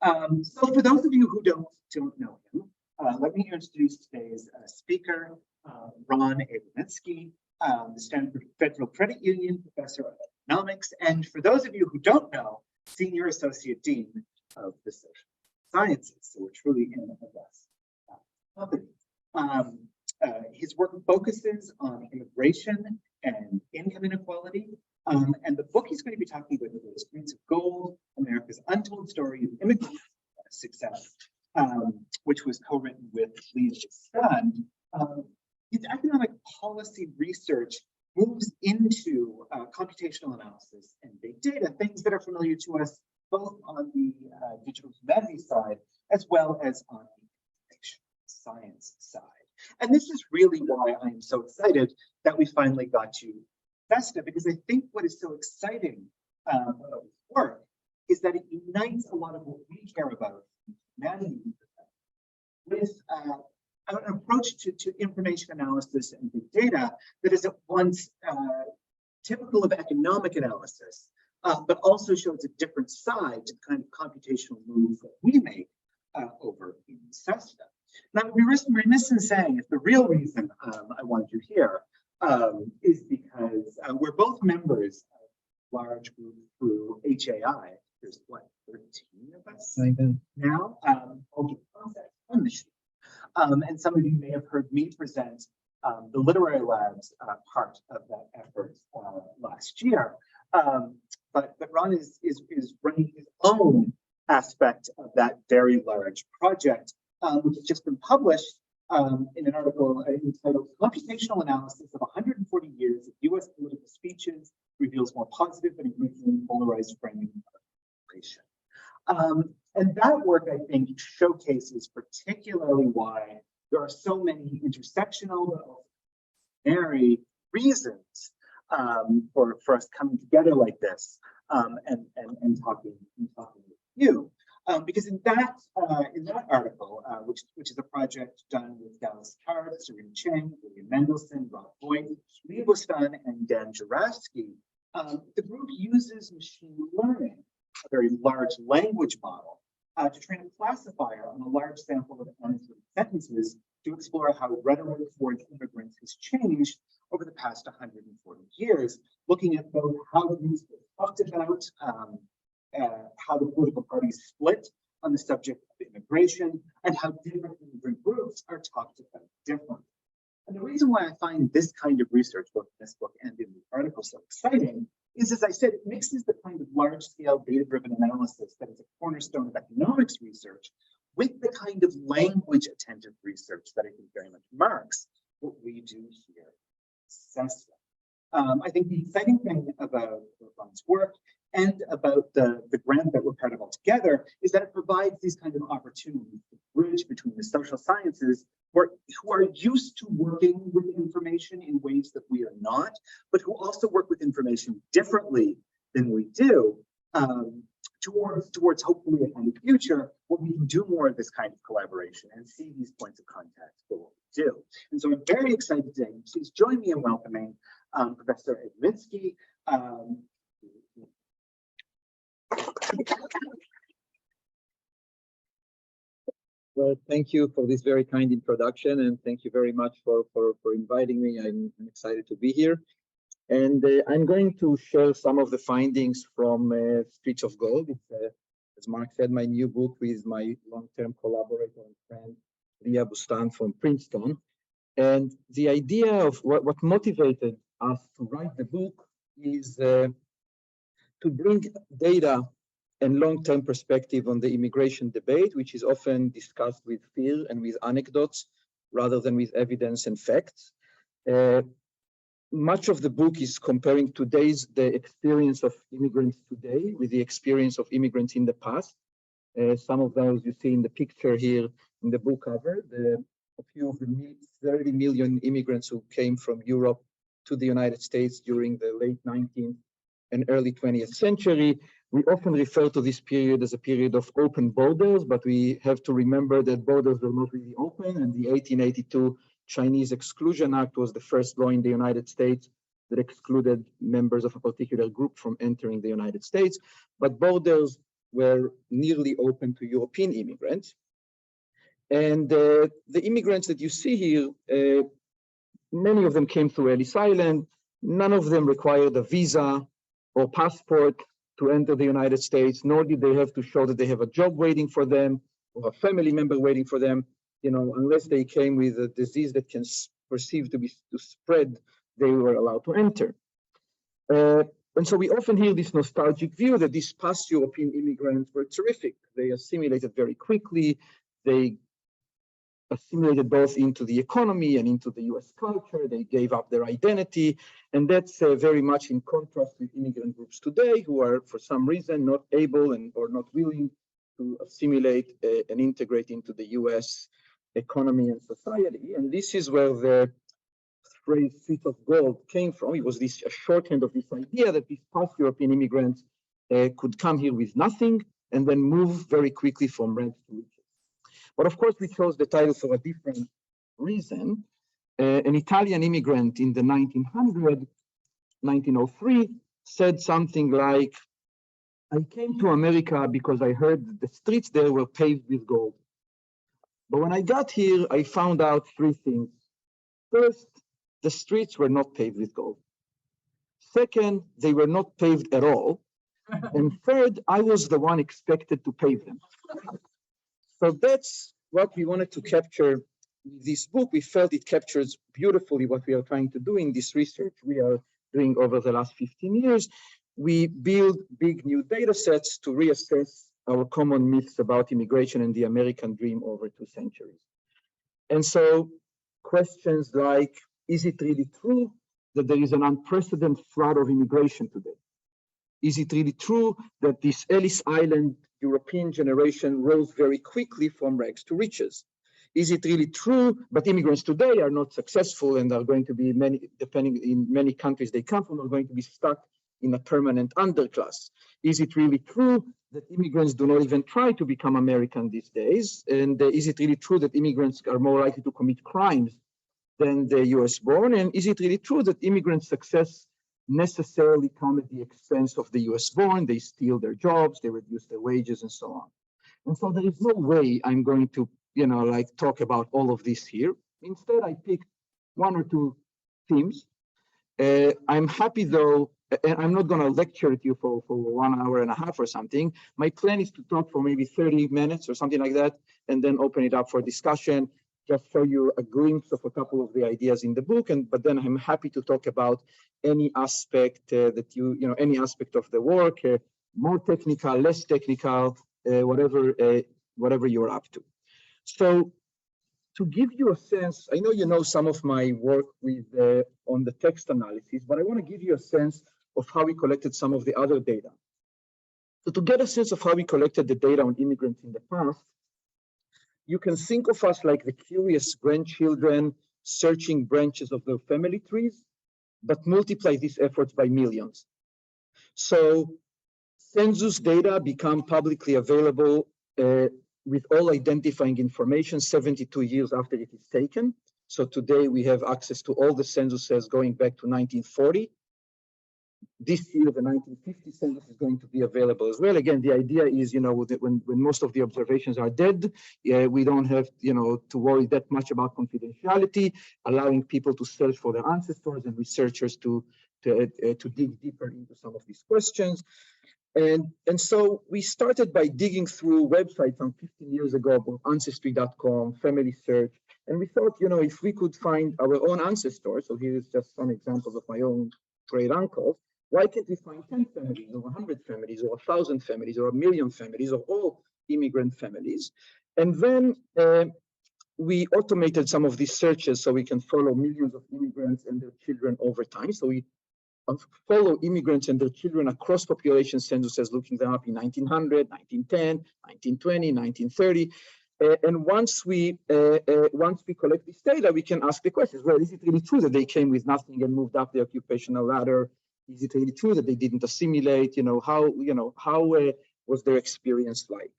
So for those of you who don't know him, let me introduce today's speaker, Ron Abramitzky, the Stanford Federal Credit Union Professor of Economics, and for those of you who don't know, Senior Associate Dean of the Social Sciences. So we're truly in the best company. His work focuses on immigration and income inequality. And the book he's going to be talking about is Streets of Gold, America's Untold Story of Immigrant Success, which was co-written with Lee's son. His economic policy research moves into computational analysis and big data, things that are familiar to us both on the digital humanities side as well as on the information science side. And this is really why I'm so excited that we finally got to Vesta, because I think what is so exciting about this work is that it unites a lot of what we care about in humanity with an approach to information analysis and big data that is at once typical of economic analysis, but also shows a different side to the kind of computational move that we make over in CESTA. Now, I would be remiss in saying if the real reason I wanted you here is because we're both members of a large group through HAI. There's what, 13 of us now? And some of you may have heard me present the Literary Labs part of that effort last year. But Ron is running his own aspect of that very large project, which has just been published in an article entitled Computational Analysis of 140 Years of U.S. Political Speeches Reveals More Positive but Increasingly Polarized Framing of Immigration. And that work, I think, showcases particularly why there are so many intersectional but also very reasons for us coming together like this and talking with you. Because in that article, which is a project done with Dallas Card, Serena Cheng, William Mendelson, Rob Boyd, Lee Bustan, and Dan Jurafsky, the group uses machine learning, a very large language model, to train a classifier on a large sample of annotated sentences to explore how rhetoric towards immigrants has changed over the past 140 years, looking at both how groups are talked about, how the political parties split on the subject of immigration, and how different immigrant groups are talked about differently. And the reason why I find this kind of research, both in this book and in the article, so exciting is, as I said, it mixes the kind of large-scale data-driven analysis that is a cornerstone of economics research with the kind of language-attentive research that I think very much marks what we do here at CESTA. I think the exciting thing about Ron's work and about the grant that we're part of altogether is that it provides these kind of opportunities to bridge between the social sciences who are used to working with information in ways that we are not, but who also work with information differently than we do, towards hopefully a kind of future where we can do more of this kind of collaboration and see these points of contact for what we do. And so I'm very excited today. Please join me in welcoming Professor Abramitzky. Well, thank you for this very kind introduction, and thank you very much for inviting me. I'm excited to be here. And I'm going to share some of the findings from Streets of Gold. It's, as Mark said, my new book with my long-term collaborator and friend, Leah Bustan from Princeton. And the idea of what motivated us to write the book is to bring data and long-term perspective on the immigration debate, which is often discussed with fear and with anecdotes rather than with evidence and facts. Much of the book is comparing the experience of immigrants today with the experience of immigrants in the past. Some of those you see in the picture here in the book cover, a few of the 30 million immigrants who came from Europe to the United States during the late 19th and early 20th century. We often refer to this period as a period of open borders, but we have to remember that borders were not really open, and the 1882 Chinese Exclusion Act was the first law in the United States that excluded members of a particular group from entering the United States. But borders were nearly open to European immigrants. And the immigrants that you see here, many of them came through Ellis Island. None of them required a visa or passport to enter the United States, nor did they have to show that they have a job waiting for them or a family member waiting for them. Unless they came with a disease that can perceive to spread, they were allowed to enter. And so we often hear this nostalgic view that these past European immigrants were terrific. They assimilated very quickly. They assimilated both into the economy and into the US culture. They gave up their identity. And that's very much in contrast with immigrant groups today who are, for some reason, not able or not willing to assimilate and integrate into the US economy and society. And this is where the phrase "feet of gold" came from. It was a shorthand of this idea that these past European immigrants could come here with nothing and then move very quickly from rags to riches. But of course, we chose the title for a different reason. An Italian immigrant in the 1903, said something like, "I came to America because I heard that the streets there were paved with gold. But when I got here, I found out three things. First, the streets were not paved with gold. Second, they were not paved at all. And third, I was the one expected to pave them." So that's what we wanted to capture with this book. We felt it captures beautifully what we are trying to do in this research we are doing over the last 15 years. We build big new data sets to reassess our common myths about immigration and the American dream over 2 centuries. And so questions like, is it really true that there is an unprecedented flood of immigration today? Is it really true that this Ellis Island European generation rose very quickly from rags to riches? Is it really true, but immigrants today are not successful and are going to be depending in many countries they come from, are going to be stuck in a permanent underclass? Is it really true that immigrants do not even try to become American these days? And is it really true that immigrants are more likely to commit crimes than the US born? And is it really true that immigrant success necessarily come at the expense of the US born? They steal their jobs, they reduce their wages, and so on. And so there is no way I'm going to, talk about all of this here. Instead, I picked 1 or 2 themes. I'm happy though, and I'm not going to lecture at you for 1 hour and a half or something. My plan is to talk for maybe 30 minutes or something like that, and then open it up for discussion, just show you a glimpse of a couple of the ideas in the book. But then I'm happy to talk about any aspect any aspect of the work, more technical, less technical, whatever you're up to. So to give you a sense, I know you know some of my work with on the text analysis, but I want to give you a sense of how we collected some of the other data. So to get a sense of how we collected the data on immigrants in the past, you can think of us like the curious grandchildren searching branches of their family trees, but multiply these efforts by millions. So census data become publicly available with all identifying information 72 years after it is taken. So today we have access to all the censuses going back to 1940. This year, the 1950 census is going to be available as well. Again, the idea is, when most of the observations are dead, we don't have, to worry that much about confidentiality, allowing people to search for their ancestors and researchers to dig deeper into some of these questions. And so we started by digging through websites from 15 years ago, Ancestry.com, Family Search, and we thought, if we could find our own ancestors, so here's just some examples of my own great uncles, why can't we find 10 families or 100 families or 1,000 families or 1,000,000 families or all immigrant families? And then we automated some of these searches so we can follow millions of immigrants and their children over time. So we follow immigrants and their children across population censuses, looking them up in 1900, 1910, 1920, 1930. And once we collect this data, we can ask the questions. Well, is it really true that they came with nothing and moved up the occupational ladder? Is it really true that they didn't assimilate? How was their experience like?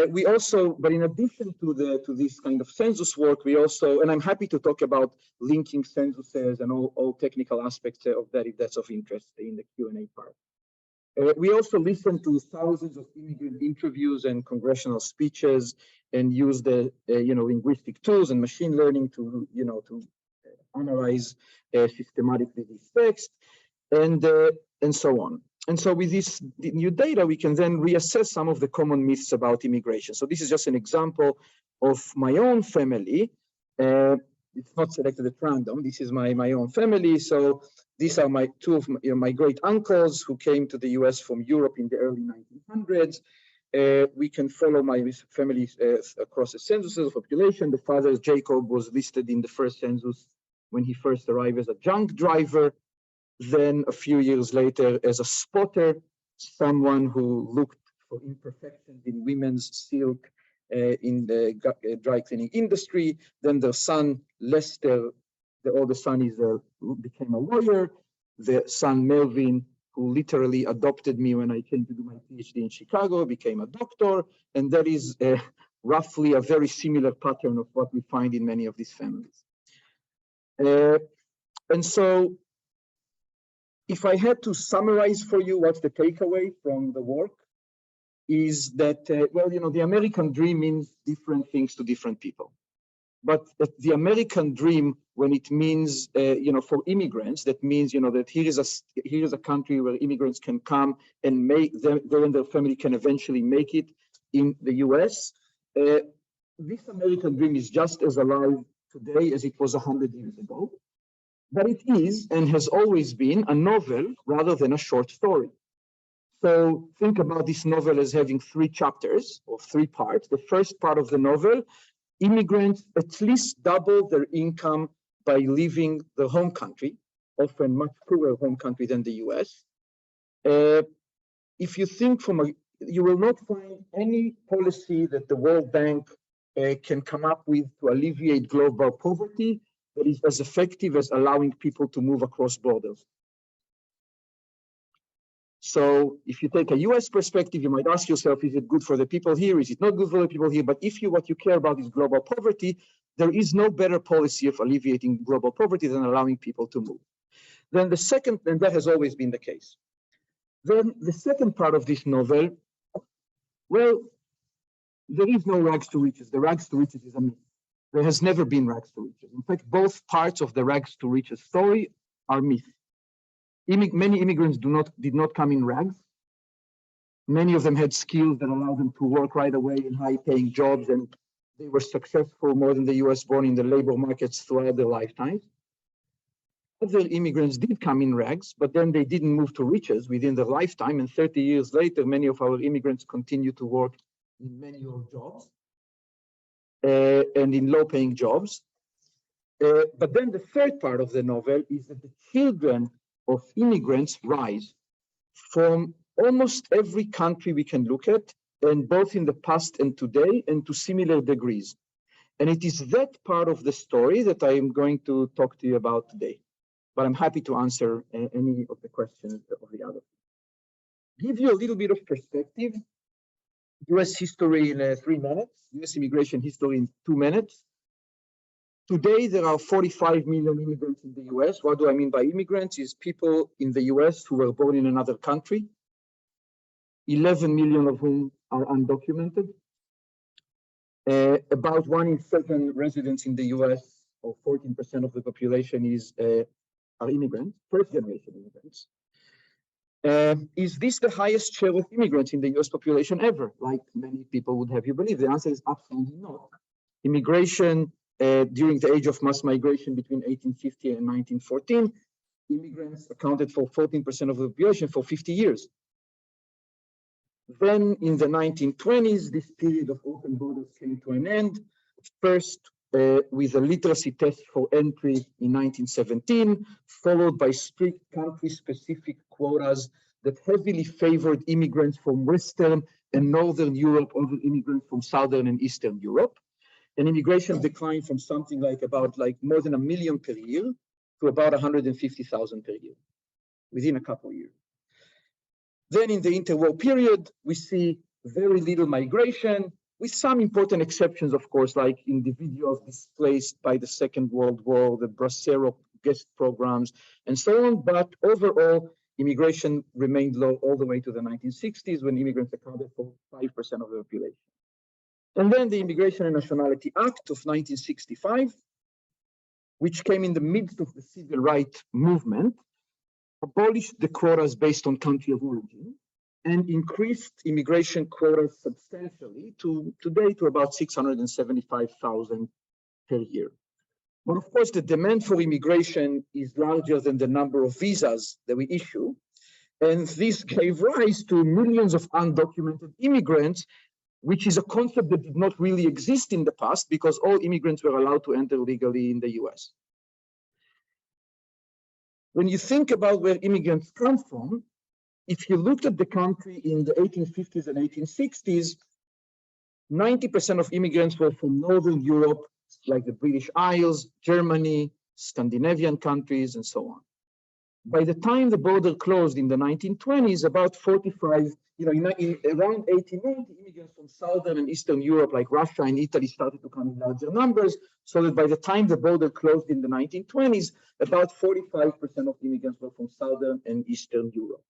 We also, but in addition to this kind of census work, we also, and I'm happy to talk about linking censuses and all technical aspects of that if that's of interest in the Q&A part. We also listened to thousands of immigrant interviews and congressional speeches, and used the linguistic tools and machine learning to analyze systematically this text, and so on. And so with this new data, we can then reassess some of the common myths about immigration. So this is just an example of my own family. It's not selected at random. This is my own family. So these are my two of my great uncles who came to the US from Europe in the early 1900s. We can follow my family across the censuses of population. The father, Jacob, was listed in the first census when he first arrived as a junk driver. Then a few years later as a spotter, someone who looked for imperfections in women's silk in the dry cleaning industry. Then their son, Lester, the oldest son, became a lawyer. The son, Melvin, who literally adopted me when I came to do my PhD in Chicago, became a doctor. And that is roughly a very similar pattern of what we find in many of these families. And so if I had to summarize for you what's the takeaway from the work, is that, the American dream means different things to different people. But the American dream, when it means, for immigrants, that means, that here is a country where immigrants can come and they and their family can eventually make it in the US. This American dream is just as alive today as it was 100 years ago. But it is, and has always been, a novel rather than a short story. So think about this novel as having 3 chapters or 3 parts. The first part of the novel, immigrants at least double their income by leaving the home country, often much poorer home country than the US. If you think you will not find any policy that the World Bank can come up with to alleviate global poverty that is as effective as allowing people to move across borders. So if you take a US perspective, you might ask yourself, is it good for the people here? Is it not good for the people here? But if what you care about is global poverty, there is no better policy of alleviating global poverty than allowing people to move. Then the second, and that has always been the case. Then the second part of this novel, well, there is no rags to riches. The rags to riches is a myth. There has never been rags to riches. In fact, both parts of the rags to riches story are myth. Many immigrants did not come in rags. Many of them had skills that allowed them to work right away in high-paying jobs, and they were successful more than the US-born in the labor markets throughout their lifetimes. Other immigrants did come in rags, but then they didn't move to riches within their lifetime, and 30 years later, many of our immigrants continue to work in manual jobs. And in low-paying jobs. But then the third part of the novel is that the children of immigrants rise from almost every country we can look at, and both in the past and today, and to similar degrees. And it is that part of the story that I am going to talk to you about today. But I'm happy to answer any of the questions of the other. Give you a little bit of perspective. US history in 3 minutes, US immigration history in 2 minutes. Today, there are 45 million immigrants in the US. What do I mean by immigrants? Is people in the US who were born in another country, 11 million of whom are undocumented. About 1 in 7 residents in the US, or 14% of the population, are immigrants, first-generation immigrants. Is this the highest share of immigrants in the US population ever, like many people would have you believe? The answer is absolutely not. Immigration during the age of mass migration between 1850 and 1914, immigrants accounted for 14% of the population for 50 years. Then in the 1920s, this period of open borders came to an end, first with a literacy test for entry in 1917, followed by strict country-specific quotas that heavily favored immigrants from Western and Northern Europe over immigrants from Southern and Eastern Europe. And immigration declined from something like more than 1 million per year to about 150,000 per year within a couple of years. Then in the interwar period, we see very little migration, with some important exceptions, of course, like individuals displaced by the Second World War, the Bracero guest programs, and so on. But overall, immigration remained low all the way to the 1960s, when immigrants accounted for 5% of the population. And then the Immigration and Nationality Act of 1965, which came in the midst of the civil rights movement, abolished the quotas based on country of origin and increased immigration quotas substantially to today to about 675,000 per year. But of course, the demand for immigration is larger than the number of visas that we issue. And this gave rise to millions of undocumented immigrants, which is a concept that did not really exist in the past because all immigrants were allowed to enter legally in the US. When you think about where immigrants come from, if you looked at the country in the 1850s and 1860s, 90% of immigrants were from Northern Europe, like the British Isles, Germany, Scandinavian countries, and so on. By the time the border closed in the 1920s, about 45, around 1890, immigrants from Southern and Eastern Europe, like Russia and Italy, started to come in larger numbers, so that by the time the border closed in the 1920s, about 45% of immigrants were from Southern and Eastern Europe.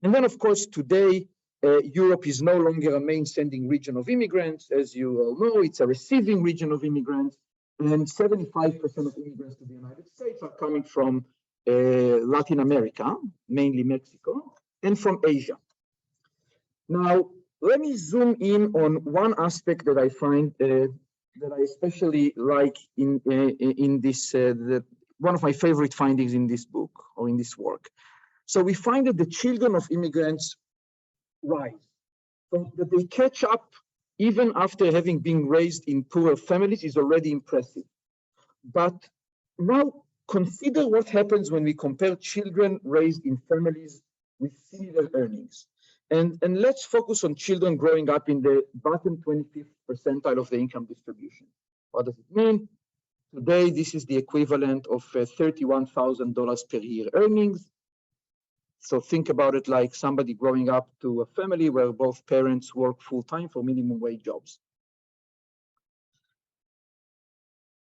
And then, of course, today, Europe is no longer a main sending region of immigrants. As you all know, it's a receiving region of immigrants, and 75% of immigrants to the United States are coming from Latin America, mainly Mexico, and from Asia. Now, let me zoom in on one aspect that I find that I especially like in this, one of my favorite findings in this book or in this work. So we find that the children of immigrants rise, so that they catch up even after having been raised in poorer families is already impressive. But now consider what happens when we compare children raised in families with similar earnings. And let's focus on children growing up in the bottom 25th percentile of the income distribution. What does it mean? Today, this is the equivalent of $31,000 per year earnings. So think about it like somebody growing up to a family where both parents work full-time for minimum wage jobs.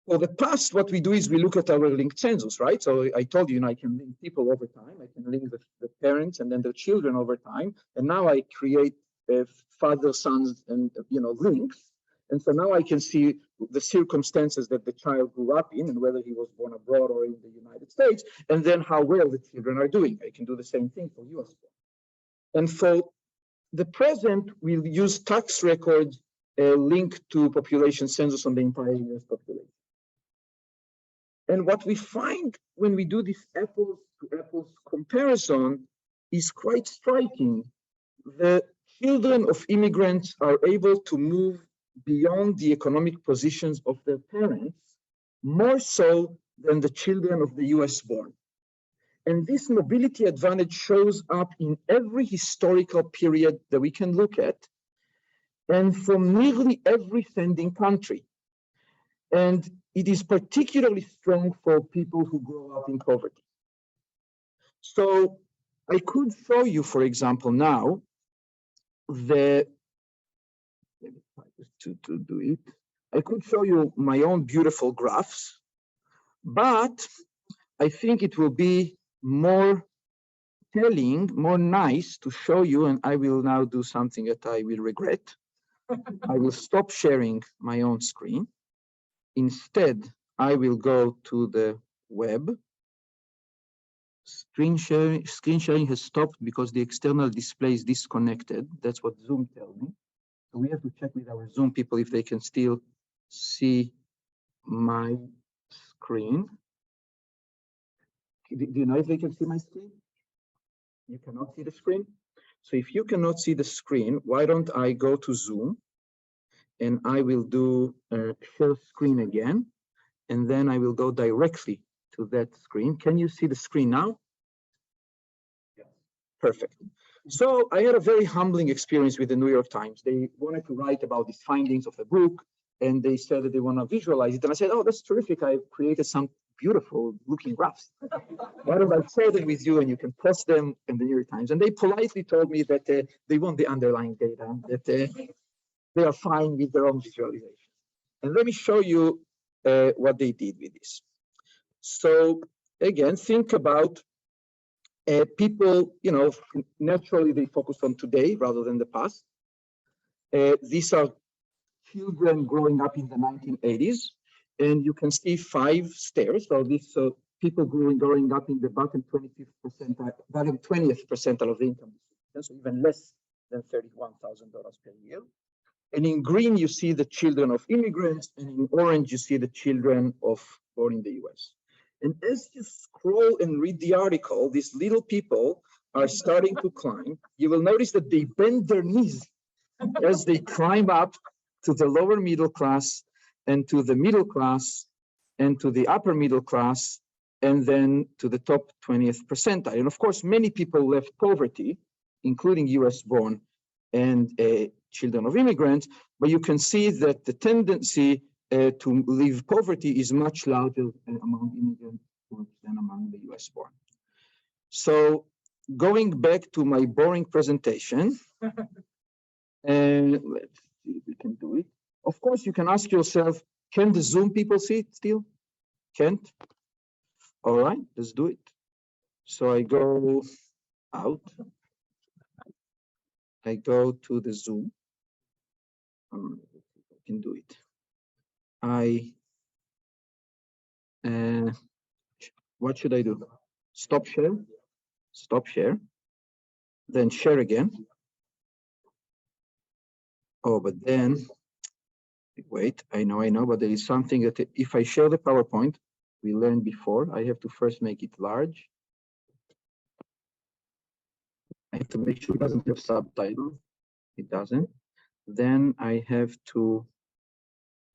For the past, what we do is we look at our linked census, right? So I told you, I can link people over time. I can link the parents and then their children over time. And now I create father, sons, and links. And so now I can see the circumstances that the child grew up in and whether he was born abroad or in the United States, and then how well the children are doing. I can do the same thing for US. And for the present, we'll use tax records linked to population census on the entire US population. And what we find when we do this apples to apples comparison is quite striking. The children of immigrants are able to move beyond the economic positions of their parents, more so than the children of the US born. And this mobility advantage shows up in every historical period that we can look at, and from nearly every sending country. And it is particularly strong for people who grow up in poverty. So I could show you, for example, now, to do it, I could show you my own beautiful graphs, but I think it will be more telling, more nice to show you, and I will now do something that I will regret. I will stop sharing my own screen. Instead, I will go to the web. Screen sharing has stopped because the external display is disconnected. That's what Zoom tells me. So we have to check with our Zoom people if they can still see my screen. Do you know if they can see my screen? You cannot see the screen? So if you cannot see the screen, why don't I go to Zoom and I will do share screen again, and then I will go directly to that screen. Can you see the screen now? Yeah. Perfect. So I had a very humbling experience with the New York Times. They wanted to write about these findings of the book, and they said that they want to visualize it. And I said, oh, that's terrific. I've created some beautiful looking graphs. Why don't I share them with you and you can post them in the New York Times? And they politely told me that they want the underlying data, that they are fine with their own visualization. And let me show you what they did with this. So again, think about People, naturally they focus on today rather than the past. These are children growing up in the 1980s, and you can see 5 stairs. So these people growing up in the bottom 20th percentile of the income distribution, so even less than $31,000 per year. And in green, you see the children of immigrants, and in orange, you see the children born in the US. And as you scroll and read the article, these little people are starting to climb. You will notice that they bend their knees as they climb up to the lower middle class and to the middle class and to the upper middle class and then to the top 20th percentile. And of course, many people left poverty, including US born and children of immigrants, but you can see that the tendency to leave poverty is much larger among immigrants than among the US born. So going back to my boring presentation, and let's see if we can do it. Of course, you can ask yourself, can the Zoom people see it still? Can't? All right, let's do it. So I go out. I go to the Zoom. I can do it. What should I do? Stop share. Stop share. Then share again. Oh, but then, wait, I know, but there is something that if I share the PowerPoint, we learned before, I have to first make it large. I have to make sure it doesn't have subtitles. It doesn't. Then I have to,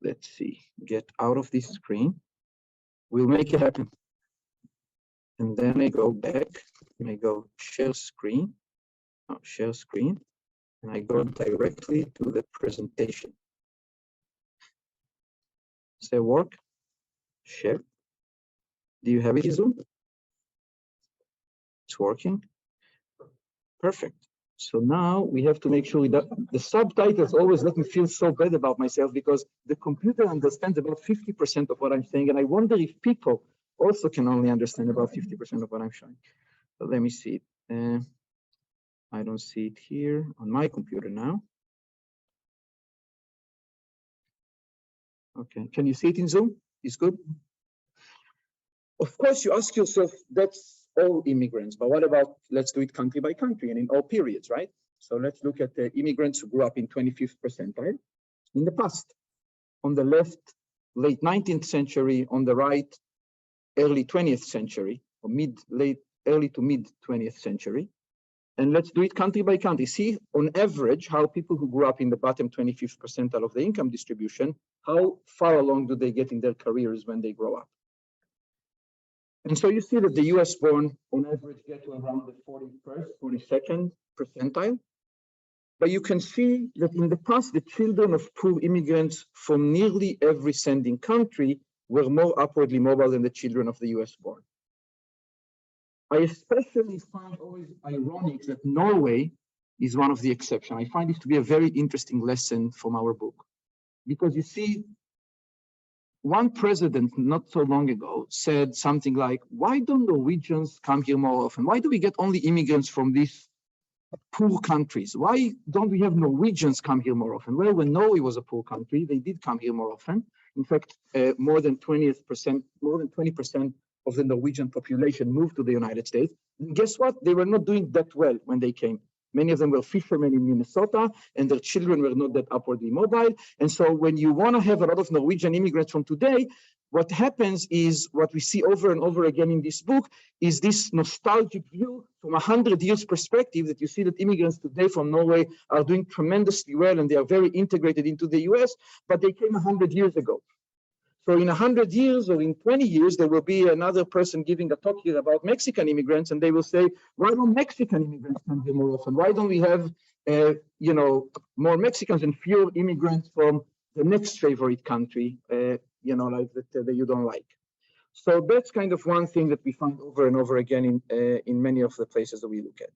let's see, get out of this screen. We'll make it happen. And then I go back and I go share screen, share screen, and I go directly to the presentation. Does that work? Share. Do you have it in Zoom? It's working. Perfect. So now we have to make sure that the subtitles always let me feel so bad about myself because the computer understands about 50% of what I'm saying. And I wonder if people also can only understand about 50% of what I'm showing. But let me see it. I don't see it here on my computer now. Okay, can you see it in Zoom? It's good. Of course, you ask yourself, that's all immigrants, but what about, let's do it country by country and in all periods, right? So let's look at the immigrants who grew up in 25th percentile in the past. On the left, late 19th century, on the right, early 20th century, or early to mid 20th century. And let's do it country by country. See, on average, how people who grew up in the bottom 25th percentile of the income distribution, how far along do they get in their careers when they grow up? And so you see that the US born on average get to around the 41st, 42nd percentile. But you can see that in the past, the children of poor immigrants from nearly every sending country were more upwardly mobile than the children of the US born. I especially find always ironic that Norway is one of the exceptions. I find it to be a very interesting lesson from our book. Because you see, one president not so long ago said something like, why don't Norwegians come here more often? Why do we get only immigrants from these poor countries? Why don't we have Norwegians come here more often? Well, when Norway was a poor country, they did come here more often. In fact, more than 20% of the Norwegian population moved to the United States. And guess what? They were not doing that well when they came. Many of them were fishermen in Minnesota, and their children were not that upwardly mobile. And so when you want to have a lot of Norwegian immigrants from today, what happens is what we see over and over again in this book is this nostalgic view from 100 years perspective that you see that immigrants today from Norway are doing tremendously well and they are very integrated into the US, but they came 100 years ago. So in 100 years or in 20 years, there will be another person giving a talk here about Mexican immigrants, and they will say, why don't Mexican immigrants come here more often? Why don't we have, more Mexicans and fewer immigrants from the next favorite country, like that you don't like? So that's kind of one thing that we find over and over again in many of the places that we look at.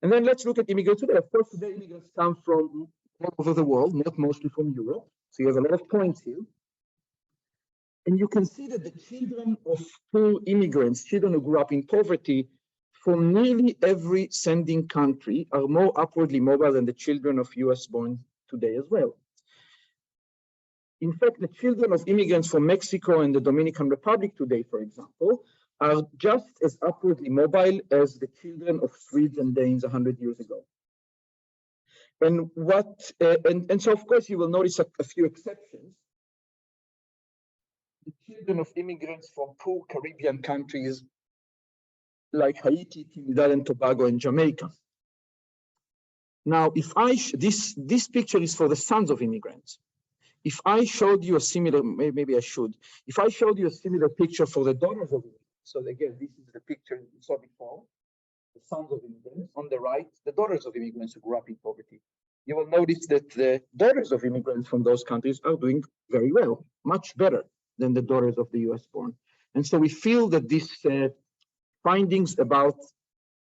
And then let's look at immigrants today. Of course, today immigrants come from all over the world, not mostly from Europe. So you have a lot of points here. And you can see that the children of poor immigrants, children who grew up in poverty, from nearly every sending country are more upwardly mobile than the children of US born today as well. In fact, the children of immigrants from Mexico and the Dominican Republic today, for example, are just as upwardly mobile as the children of Swedes and Danes 100 years ago. And so of course you will notice a few exceptions. The children of immigrants from poor Caribbean countries like Haiti, Trinidad and Tobago, and Jamaica. Now, if this picture is for the sons of immigrants. If I showed you a similar, maybe I should. If I showed you a similar picture for the daughters of immigrants, so again, this is the picture you saw before, the sons of immigrants. On the right, the daughters of immigrants who grew up in poverty. You will notice that the daughters of immigrants from those countries are doing very well, much better than the daughters of the US born. And so we feel that these findings about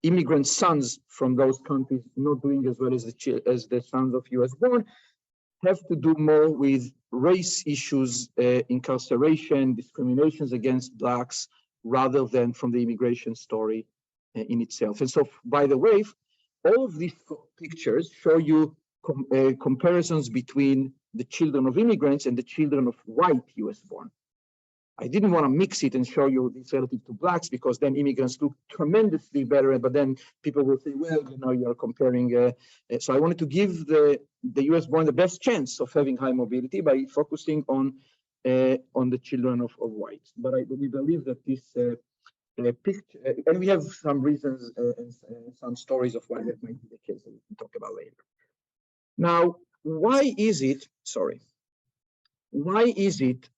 immigrant sons from those countries not doing as well as the sons of US born have to do more with race issues, incarceration, discriminations against Blacks, rather than from the immigration story in itself. And so, by the way, all of these pictures show you comparisons between the children of immigrants and the children of white US born. I didn't want to mix it and show you this relative to Blacks, because then immigrants look tremendously better, but then people will say, well, you know, you're comparing. So I wanted to give the US born the best chance of having high mobility by focusing on the children of whites. But we believe that this picture, and we have some reasons and some stories of why that might be the case that we can talk about later. Now, why is it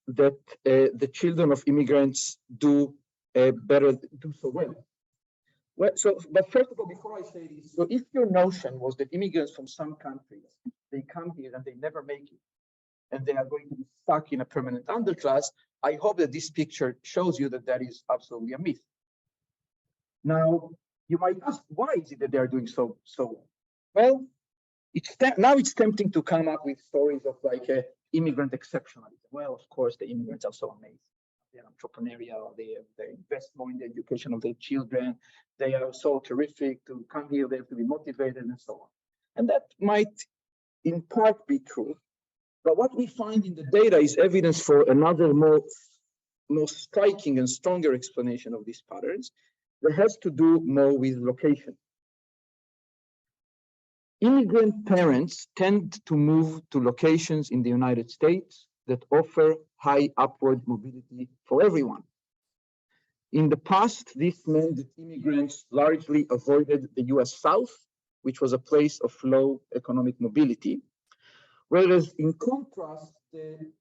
that the children of immigrants do so well? Well, but first of all, before I say this, so if your notion was that immigrants from some countries, they come here and they never make it, and they are going to be stuck in a permanent underclass, I hope that this picture shows you that that is absolutely a myth. Now, you might ask, why is it that they are doing so well? Well, now it's tempting to come up with stories of like immigrant exceptionalism. Well, of course, the immigrants are so amazing. They're entrepreneurial, they invest more in the education of their children. They are so terrific to come here, they have to be motivated and so on. And that might in part be true. But what we find in the data is evidence for another more striking and stronger explanation of these patterns that has to do more with location. Immigrant parents tend to move to locations in the United States that offer high upward mobility for everyone. In the past, this meant that immigrants largely avoided the US South, which was a place of low economic mobility. Whereas in contrast, the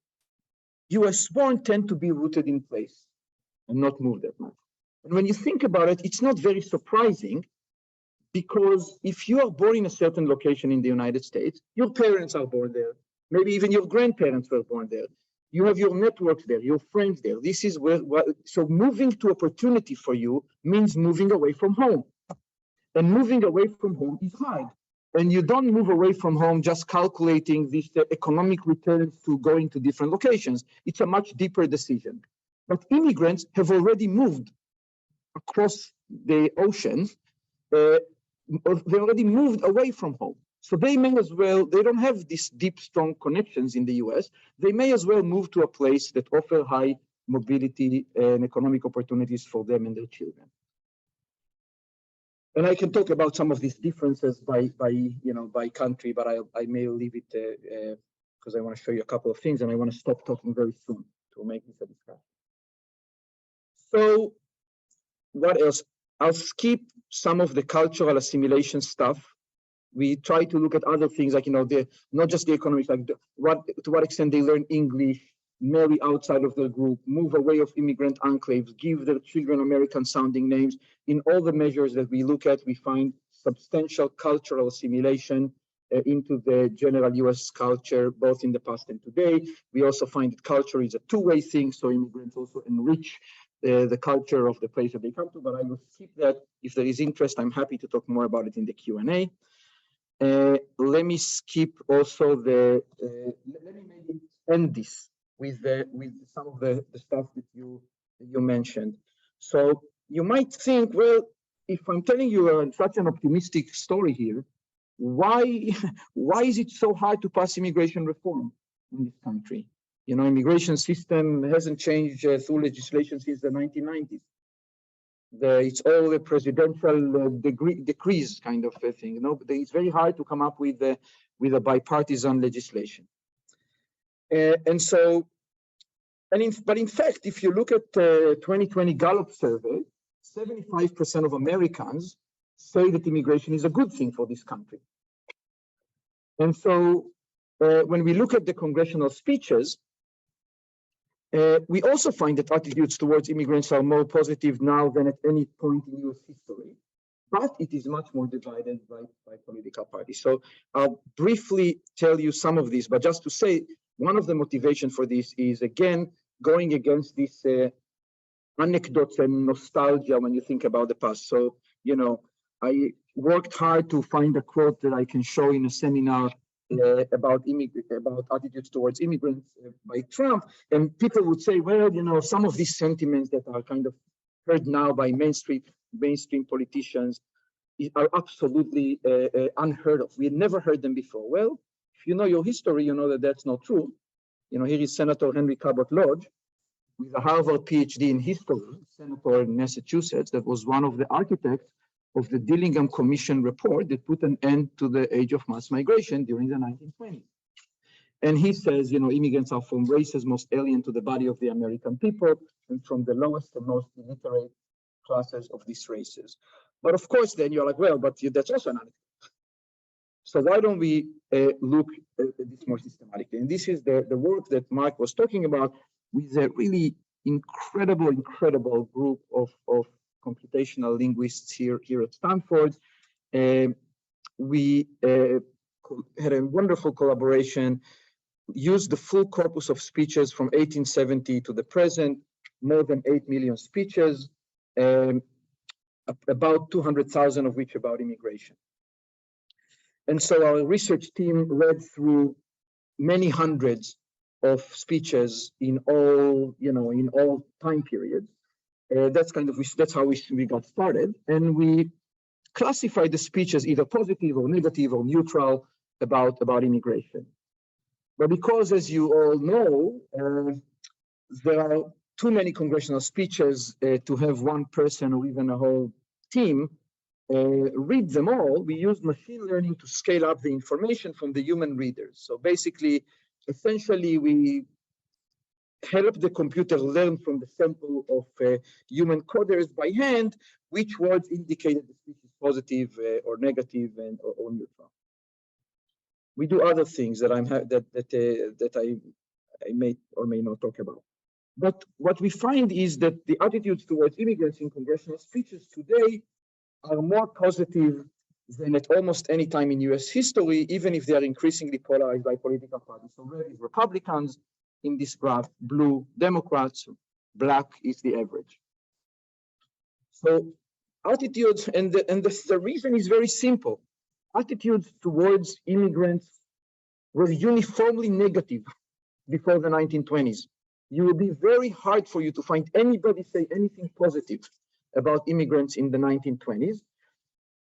US born tend to be rooted in place and not move that much. And when you think about it, it's not very surprising, because if you are born in a certain location in the United States, your parents are born there, maybe even your grandparents were born there. You have your network there, your friends there. This is so moving to opportunity for you means moving away from home. And moving away from home is hard. And you don't move away from home just calculating these economic returns to going to different locations. It's a much deeper decision. But immigrants have already moved across the ocean. They already moved away from home. So they may as well, they don't have these deep, strong connections in the US. They may as well move to a place that offers high mobility and economic opportunities for them and their children. And I can talk about some of these differences by country, but I may leave it because I want to show you a couple of things, and I want to stop talking very soon to make this a discussion. So what else? I'll skip some of the cultural assimilation stuff. We try to look at other things like, not just the economics, like to what extent they learn English, marry outside of their group, move away of immigrant enclaves, give their children American sounding names. In all the measures that we look at, we find substantial cultural assimilation into the general US culture, both in the past and today. We also find that culture is a two-way thing, so immigrants also enrich the culture of the place that they come to, but I will skip that. If there is interest, I'm happy to talk more about it in the Q&A. Let me skip also let me maybe end this with some of the stuff that you mentioned. So you might think, well, if I'm telling you such an optimistic story here, why is it so hard to pass immigration reform in this country? You know, immigration system hasn't changed through legislation since the 1990s. It's all a presidential decrees kind of a thing. You know, it's very hard to come up with a bipartisan legislation. But in fact, if you look at 2020 Gallup survey, 75% of Americans say that immigration is a good thing for this country. And so when we look at the congressional speeches, we also find that attitudes towards immigrants are more positive now than at any point in US history, but it is much more divided by political parties. So I'll briefly tell you some of these, but just to say, one of the motivations for this is, again, going against this anecdotes and nostalgia when you think about the past. So, you know, I worked hard to find a quote that I can show in a seminar about attitudes towards immigrants by Trump, and people would say, well, you know, some of these sentiments that are kind of heard now by mainstream politicians are absolutely unheard of. We had never heard them before. Well, if you know your history, you know that that's not true. You know, here is Senator Henry Cabot Lodge, with a Harvard PhD in history, senator in Massachusetts, that was one of the architects of the Dillingham Commission report that put an end to the age of mass migration during the 1920s. And he says, you know, immigrants are from races most alien to the body of the American people and from the lowest and most illiterate classes of these races. But of course, then you're like, well, but that's also an anecdote. So why don't we look at this more systematically? And this is the work that Mark was talking about with a really incredible group of computational linguists here at Stanford. We had a wonderful collaboration, used the full corpus of speeches from 1870 to the present, more than 8 million speeches, about 200,000 of which about immigration. And so our research team read through many hundreds of speeches in all, you know, in all time periods. That's how we got started, and we classified the speeches either positive or negative or neutral about immigration. But because, as you all know, there are too many congressional speeches to have one person or even a whole team read them all, we used machine learning to scale up the information from the human readers. So basically, essentially, we help the computer learn from the sample of human coders by hand which words indicated the speech is positive or negative or neutral. We do other things that I may or may not talk about. But what we find is that the attitudes towards immigrants in congressional speeches today are more positive than at almost any time in US history, even if they are increasingly polarized by political parties. So red is Republicans in this graph, blue Democrats, black is the average. So attitudes, and the reason is very simple. Attitudes towards immigrants were uniformly negative before the 1920s. It would be very hard for you to find anybody say anything positive about immigrants in the 1920s.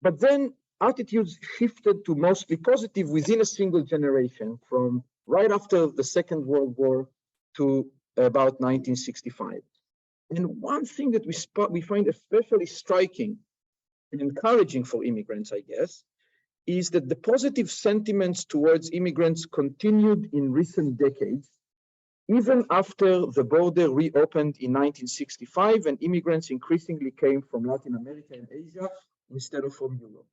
But then attitudes shifted to mostly positive within a single generation, from right after the Second World War to about 1965. And one thing that we find especially striking and encouraging for immigrants, I guess, is that the positive sentiments towards immigrants continued in recent decades, even after the border reopened in 1965 and immigrants increasingly came from Latin America and Asia instead of from Europe.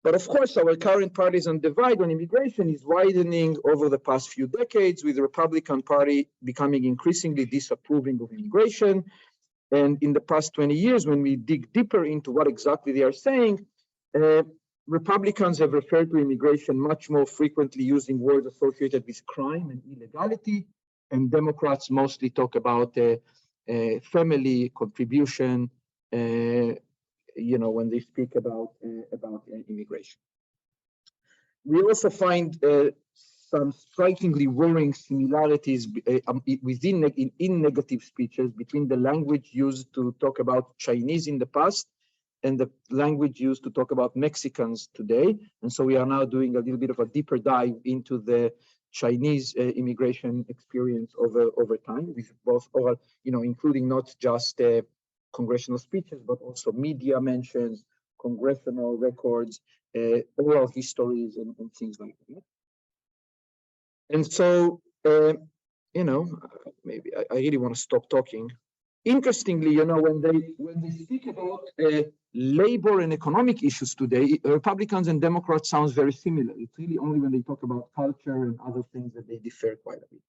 But of course, our current partisan divide on immigration is widening over the past few decades, with the Republican Party becoming increasingly disapproving of immigration. And in the past 20 years, when we dig deeper into what exactly they are saying, Republicans have referred to immigration much more frequently using words associated with crime and illegality, and Democrats mostly talk about family contribution, you know, when they speak about immigration. We also find some strikingly worrying similarities in negative speeches between the language used to talk about Chinese in the past and the language used to talk about Mexicans today. And so we are now doing a little bit of a deeper dive into the Chinese immigration experience over time, with both oral, including not just congressional speeches, but also media mentions, congressional records, oral histories, and things like that. And so, maybe I really want to stop talking. Interestingly, when they speak about labor and economic issues today, Republicans and Democrats sounds very similar. It's really only when they talk about culture and other things that they differ quite a bit.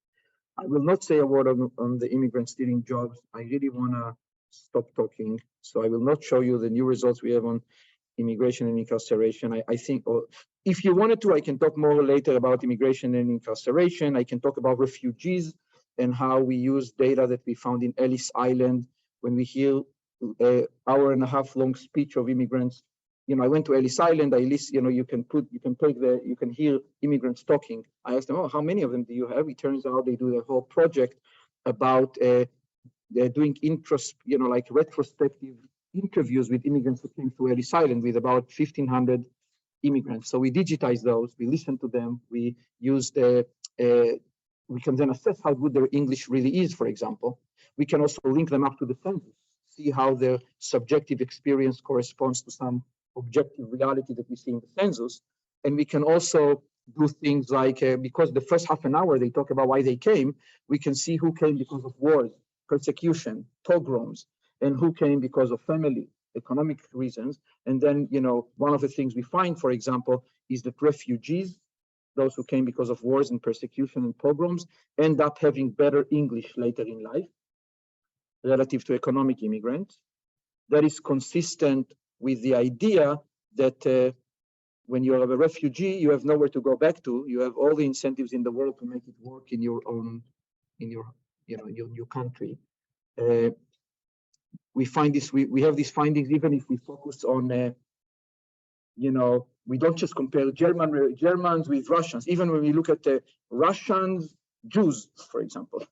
I will not say a word on the immigrants stealing jobs. I really want to stop talking. So I will not show you the new results we have on immigration and incarceration. I think, if you wanted to, I can talk more later about immigration and incarceration. I can talk about refugees and how we use data that we found in Ellis Island. When we hear an hour-and-a-half long speech of immigrants, I went to Ellis Island. I list, you can hear immigrants talking. I asked them, oh, how many of them do you have? It turns out they do the whole project about they're doing like retrospective interviews with immigrants who came to Ellis Island, with about 1,500 immigrants. So we digitize those, we listen to them, we use we can then assess how good their English really is, for example. We can also link them up to the census, see how their subjective experience corresponds to some objective reality that we see in the census. And we can also do things like, because the first half an hour they talk about why they came, we can see who came because of wars, persecution, pogroms, and who came because of family, economic reasons. And then, one of the things we find, for example, is that refugees, those who came because of wars and persecution and pogroms, end up having better English later in life relative to economic immigrants. That is consistent with the idea that when you are a refugee, you have nowhere to go back to. You have all the incentives in the world to make it work in your new country. We find this. We have these findings even if we focus on. We don't just compare Germans with Russians. Even when we look at Russians, Jews, for example,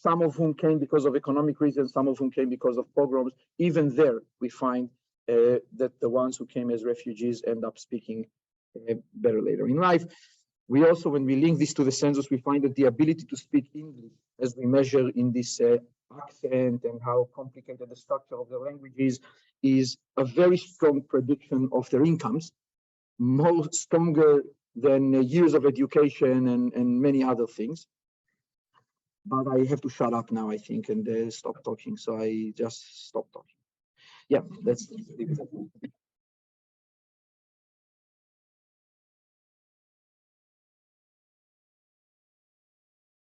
some of whom came because of economic reasons, some of whom came because of pogroms. Even there, we find that the ones who came as refugees end up speaking better later in life. We also, when we link this to the census, we find that the ability to speak English, as we measure in this accent and how complicated the structure of the language is a very strong prediction of their incomes, more stronger than years of education and many other things. But I have to shut up now, I think, and stop talking. So I just stop talking. Yeah, that's